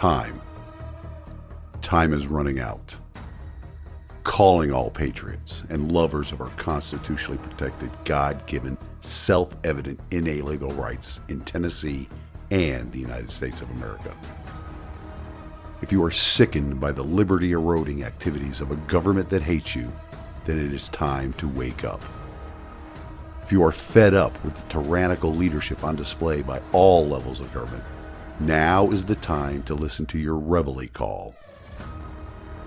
Time is running out. Calling all patriots and lovers of our constitutionally protected, God-given, self-evident, inalienable rights in Tennessee and the United States of America. If you are sickened by the liberty-eroding activities of a government that hates you, then it is time to wake up. If you are fed up with the tyrannical leadership on display by all levels of government, now is the time to listen to your reveille call.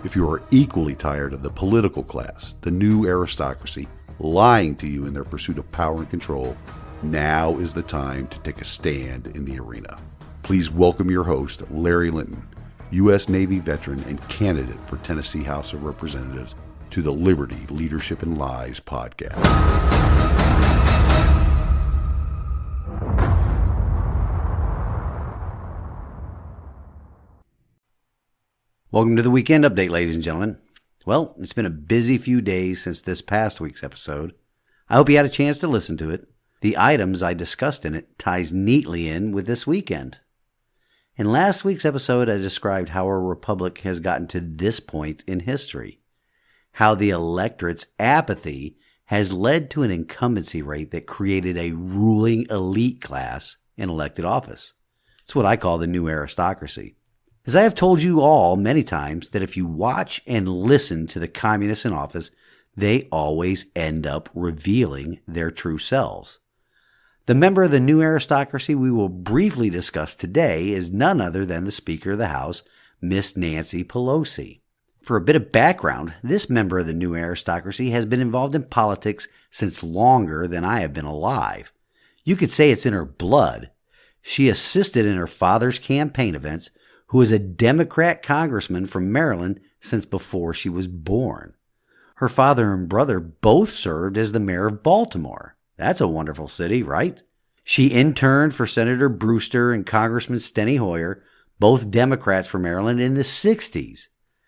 If you are equally tired of the political class, the new aristocracy, lying to you in their pursuit of power and control, now is the time to take a stand in the arena. Please welcome your host, Larry Linton, U.S. Navy veteran and candidate for Tennessee House of Representatives, to the Liberty, Leadership, and Lies podcast. Welcome to the Weekend Update, ladies and gentlemen. Well, it's been a busy few days since this past week's episode. I hope you had a chance to listen to it. The items I discussed in it ties neatly in with this weekend. In last week's episode, I described how our republic has gotten to this point in history, how the electorate's apathy has led to an incumbency rate that created a ruling elite class in elected office. It's what I call the new aristocracy. As I have told you all many times, that if you watch and listen to the communists in office, they always end up revealing their true selves. The member of the new aristocracy we will briefly discuss today is none other than the Speaker of the House, Miss Nancy Pelosi. For a bit of background, this member of the new aristocracy has been involved in politics since longer than I have been alive. You could say it's in her blood. She assisted in her father's campaign events, who is a Democrat congressman from Maryland since before she was born. Her father and brother both served as the mayor of Baltimore. That's a wonderful city, right? She interned for Senator Brewster and Congressman Steny Hoyer, both Democrats from Maryland, in the 60s.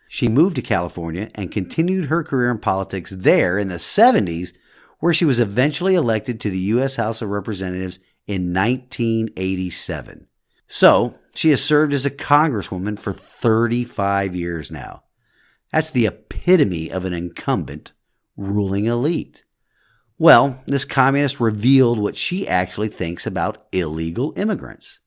She moved to California and continued her career in politics there in the 70s, where she was eventually elected to the U.S. House of Representatives in 1987. So, she has served as a congresswoman for 35 years now. That's the epitome of an incumbent ruling elite. Well, this communist revealed what she actually thinks about illegal immigrants.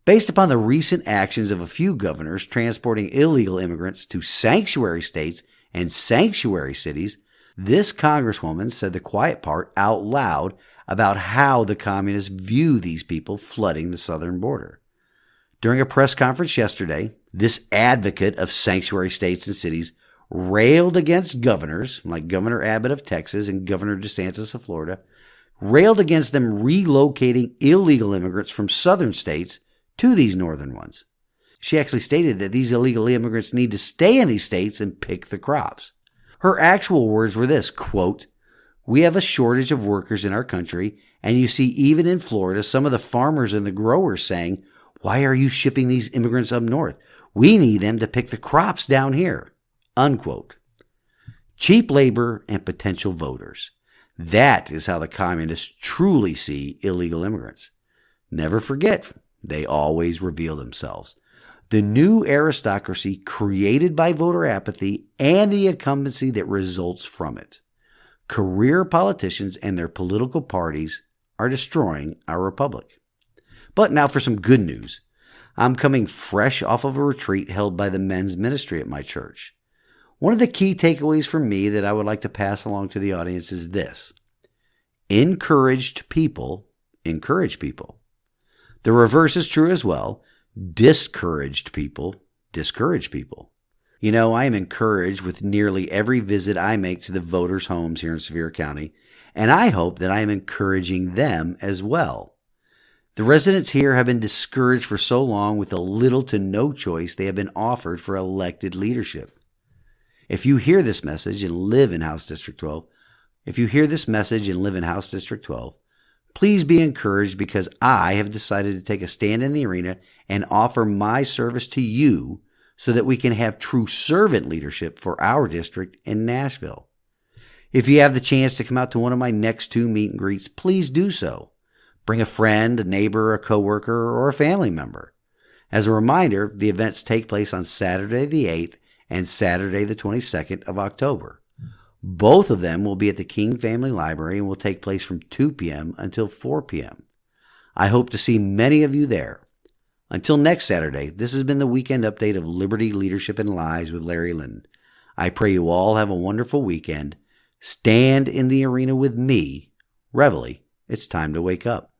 Based upon the recent actions of a few governors transporting illegal immigrants to sanctuary states and sanctuary cities, this congresswoman said the quiet part out loud about how the communists view these people flooding the southern border. During a press conference yesterday, this advocate of sanctuary states and cities railed against governors like Governor Abbott of Texas and Governor DeSantis of Florida, railed against them relocating illegal immigrants from southern states to these northern ones. She actually stated that these illegal immigrants need to stay in these states and pick the crops. Her actual words were this, quote, "We have a shortage of workers in our country, and you see even in Florida some of the farmers and the growers saying, 'Why are you shipping these immigrants up north? We need them to pick the crops down here.'" Unquote. Cheap labor and potential voters. That is how the communists truly see illegal immigrants. Never forget, they always reveal themselves. The new aristocracy created by voter apathy and the incumbency that results from it. Career politicians and their political parties are destroying our republic. But now for some good news. I'm coming fresh off of a retreat held by the men's ministry at my church. One of the key takeaways for me that I would like to pass along to the audience is this: encouraged people encourage people. The reverse is true as well. Discouraged people discourage people. You know, I am encouraged with nearly every visit I make to the voters' homes here in Sevier County, and I hope that I am encouraging them as well. The residents here have been discouraged for so long with the little to no choice they have been offered for elected leadership. If you hear this message and live in House District 12, please be encouraged, because I have decided to take a stand in the arena and offer my service to you so that we can have true servant leadership for our district in Nashville. If you have the chance to come out to one of my next 2 meet and greets, please do so. Bring a friend, a neighbor, a coworker, or a family member. As a reminder, the events take place on Saturday the 8th and Saturday the 22nd of October. Both of them will be at the King Family Library and will take place from 2 p.m. until 4 p.m. I hope to see many of you there. Until next Saturday, this has been the weekend update of Liberty, Leadership, and Lies with Larry Linton. I pray you all have a wonderful weekend. Stand in the arena with me. Reveille, it's time to wake up.